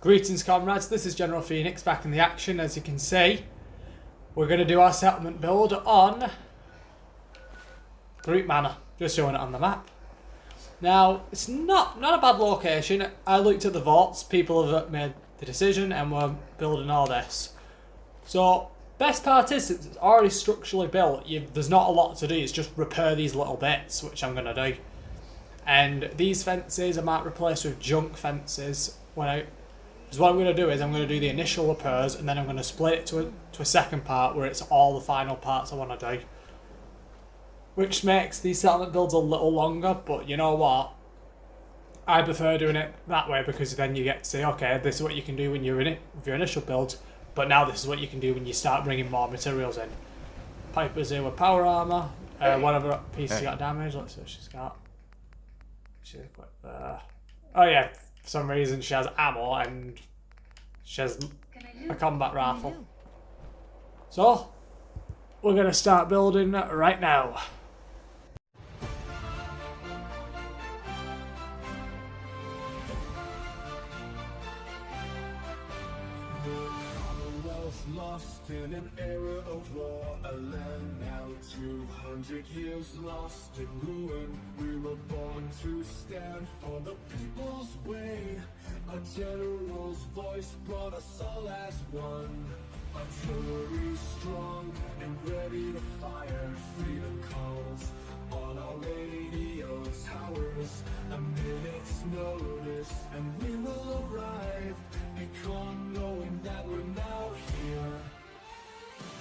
Greetings comrades, this is General Phoenix back in the action. As you can see, we're going to do our settlement build on Group Manor, just showing it on the map. Now, it's not a bad location. I looked at the votes, people have made the decision and we're building all this. So, best part is it's already structurally built. There's not a lot to do, it's just repair these little bits, which I'm going to do. And these fences I might replace with junk fences because what I'm going to do is I'm going to do the initial repairs and then I'm going to split it to a second part where it's all the final parts I want to do. Which makes these settlement builds a little longer, but you know what? I prefer doing it that way because then you get to say, okay, this is what you can do when you're in it with your initial build, but now this is what you can do when you start bringing more materials in. Piper's here with power armor. Whatever piece she got damaged. Let's see what she's got. She's quite oh yeah, for some reason she has ammo and she has a combat rifle. So, we're going to start building right now. Lost in an era of war, a land now 200 years lost in ruin. We were born to stand for the people's way. A general's voice brought us all as one. Artillery strong and ready to fire. Freedom calls on our radio towers. A minute's notice and we will arrive. Become knowing that we're now here.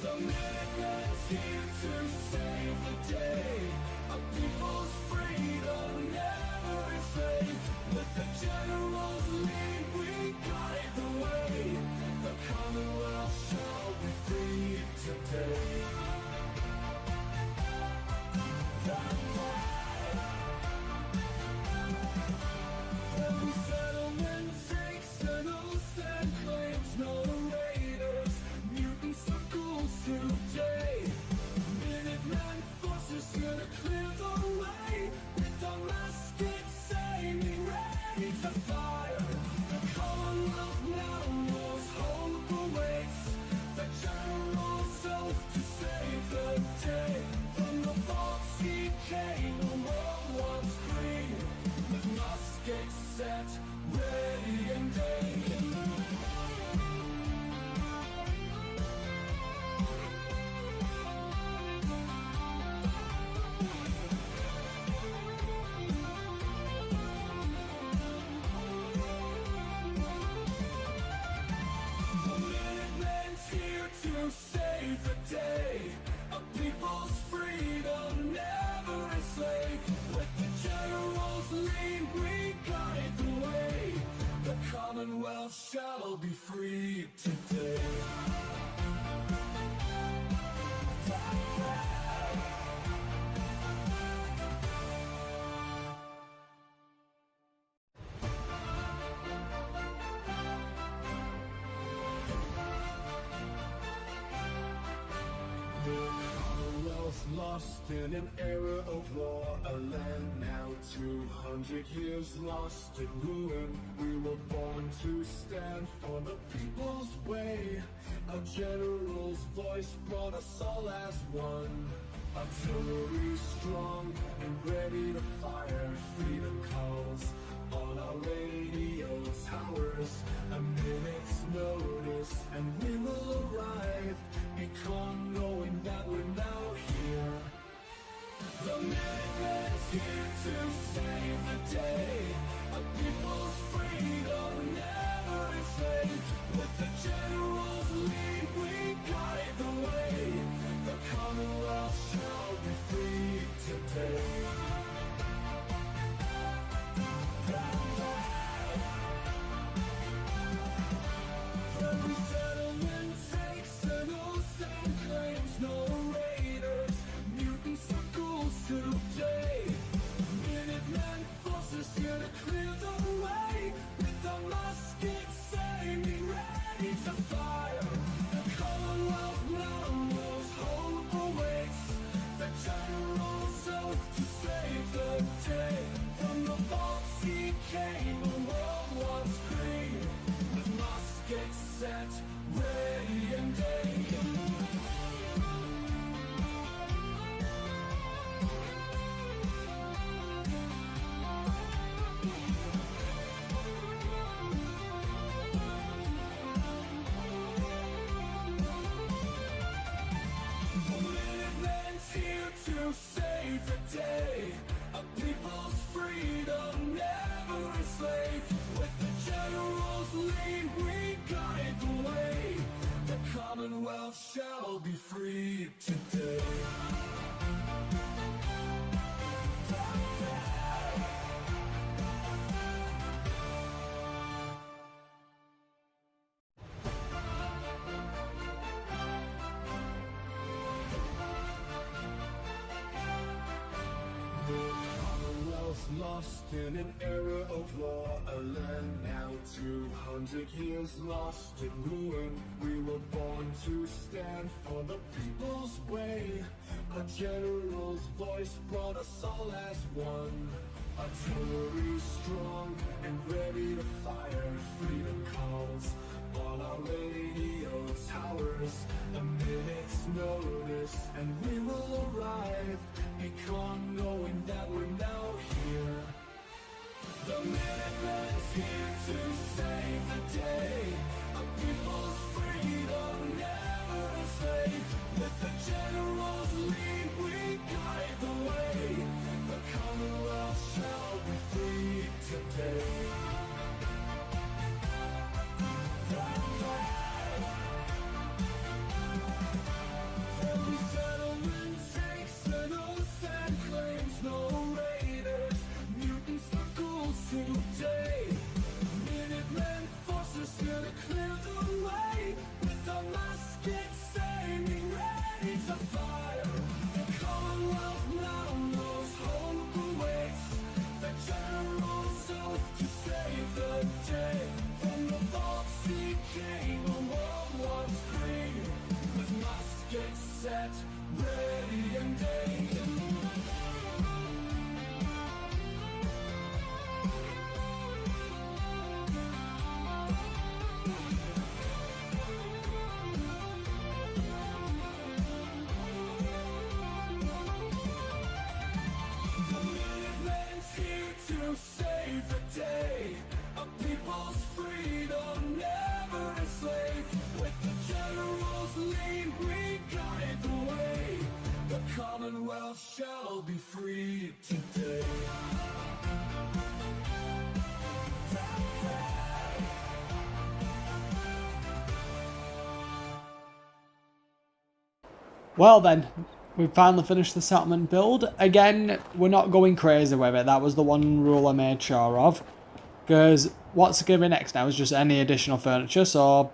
The minutemen's here to save the day. A people's freedom never enslaved. With the general's lead we guide the way. The commonwealth shall be free today. Every settlement takes an oath and claims no raiders. Mutant circles today. Minutemen forces here to clear the way. With our muskets aiming ready to fire. The commonwealth now knows hope awaits. The general's oath to save the day. From the vaults he came, the world once free. With muskets set, ready and aiming. The Minutemen's here to save the day. A people's freedom never enslaved. With the general's lead we guide the way. The commonwealth shall be free today. Lost in an era of war, a land now 200 years lost in ruin. We were born to stand for the people's way. A general's voice brought us all as one. Artillery strong and ready to fire. Freedom calls on our radio towers. A minute's notice and we will arrive. Become knowing that we're now here. The Minutemen's here to save the day. A people's freedom never enslaved. With the general's lead we guide the way. The commonwealth shall be free today. Every settlement takes an oath and claims no raiders. Mutant circles today. Minutemen forces here to clear the way. With our muskets aiming ready to fire. The commonwealth now knows hope awaits. The general to save the day. A people's freedom never enslaved. With the general's lead, we guide the way. The commonwealth shall be free today. Lost in an era of war, a land now 200 years lost in ruin. We were born to stand for the people's way. A general's voice brought us all as one. Artillery strong and ready to fire. Freedom calls on our radio towers. A minute's notice and we will arrive. Become knowing that we're now here. The Minutemen's here to save the day. A people's freedom never enslaved. With the general's lead, we guide the way. The commonwealth shall be free today. Every settlement takes an oath and claims no raiders. Mutants circles today. Minutemen forces here to clear the way. With our muskets aiming ready to fire. The commonwealth now knows hope awaits. The general's oath to save the day. From the vaults he came, a world once free. With muskets set, ready and aim. The Minutemen's here to save the day. A people's freedom never enslaved. With the general's lead, we guide the way. The commonwealth shall be free today. Well then, we finally finished the settlement build. Again, we're not going crazy with it. That was the one rule I made sure of. Because what's going to be next now is just any additional furniture. So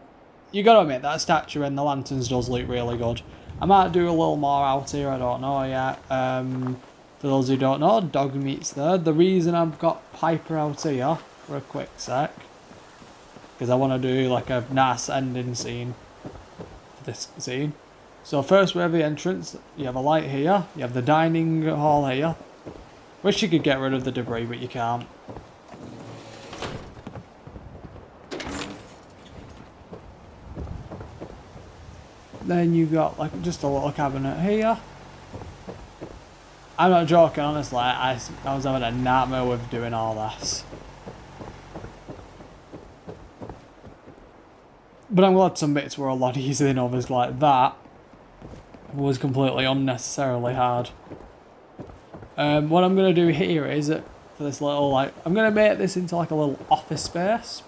you got to admit that statue and the lanterns does look really good. I might do a little more out here, I don't know yet. For those who don't know, dog meat's there. The reason I've got Piper out here for a quick sec, because I want to do like a nice ending scene for this scene. So first we have the entrance. You have a light here. You have the dining hall here. Wish you could get rid of the debris, but you can't. Then you've got like just a little cabinet here. I'm not joking, honestly. I was having a nightmare with doing all this. But I'm glad some bits were a lot easier than others. Like that was completely unnecessarily hard. What I'm going to do here is, for this little, like, I'm going to make this into like a little office space.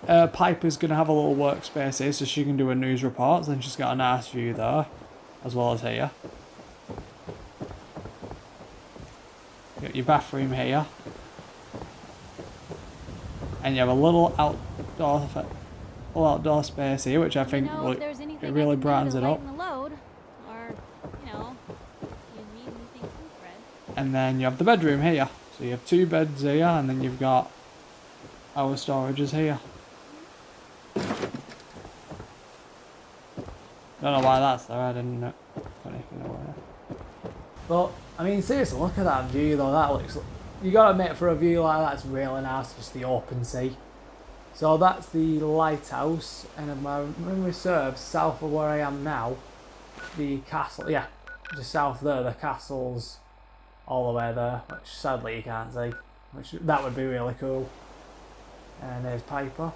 Piper's going to have a little workspace here so she can do her news reports, and she's got a nice view there, as well as here. You got your bathroom here. And you have a little outdoor space here, which I think it really brightens it up. And then you have the bedroom here. So you have 2 beds here, and then you've got our storages here. Don't know why that's there, I didn't know. But, I mean, seriously, look at that view though. That looks, you gotta admit, for a view like that, it's really nice, just the open sea. So that's the lighthouse, and if my memory serves, south of where I am now, the castle, yeah, just south there, the castle's all the way there, which sadly you can't see, which that would be really cool. And there's Piper.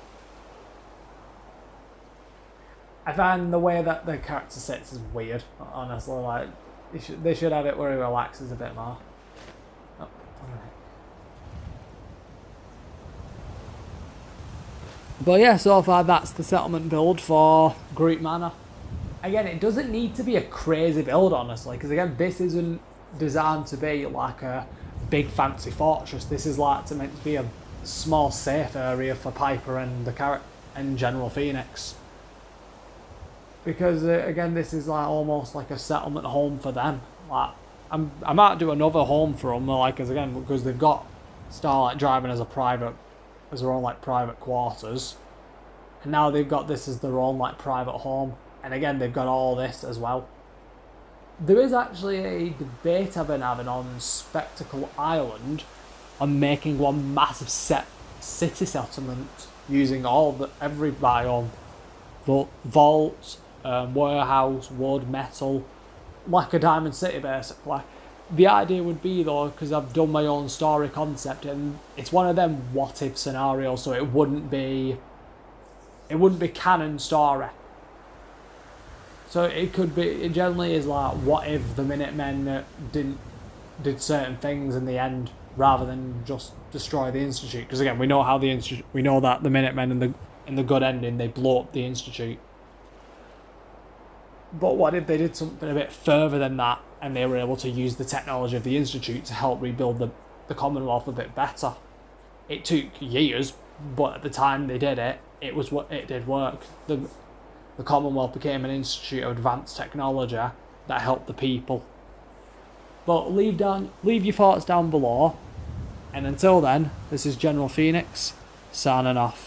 I find the way that the character sits is weird, honestly. Like, They should have it where he relaxes a bit more. Oh, alright. But yeah, so far that's the settlement build for Greek Manor. Again, it doesn't need to be a crazy build, honestly, because again, this isn't designed to be like a big fancy fortress. This is like meant to be a small safe area for Piper and and General Phoenix. Because again, this is like almost like a settlement home for them. Like, I might do another home for them, like, because they've got Starlight driving as their own like private quarters, and now they've got this as their own like private home. And again, they've got all this as well. There is actually a debate I've been having on Spectacle Island on making one massive city settlement using every biome, vaults, warehouse, wood, metal, like a diamond city basically. The idea would be though, because I've done my own story concept, and it's one of them what if scenarios, so it wouldn't be canon story. So it generally is like, what if the Minutemen did certain things in the end rather than just destroy the Institute? Because again, we know that the Minutemen in the good ending, they blow up the Institute. But what if they did something a bit further than that, and they were able to use the technology of the Institute to help rebuild the Commonwealth a bit better? It took years, but at the time they did it, it did work. The Commonwealth became an institute of advanced technology that helped the people. But leave your thoughts down below. And until then, this is General Phoenix, signing off.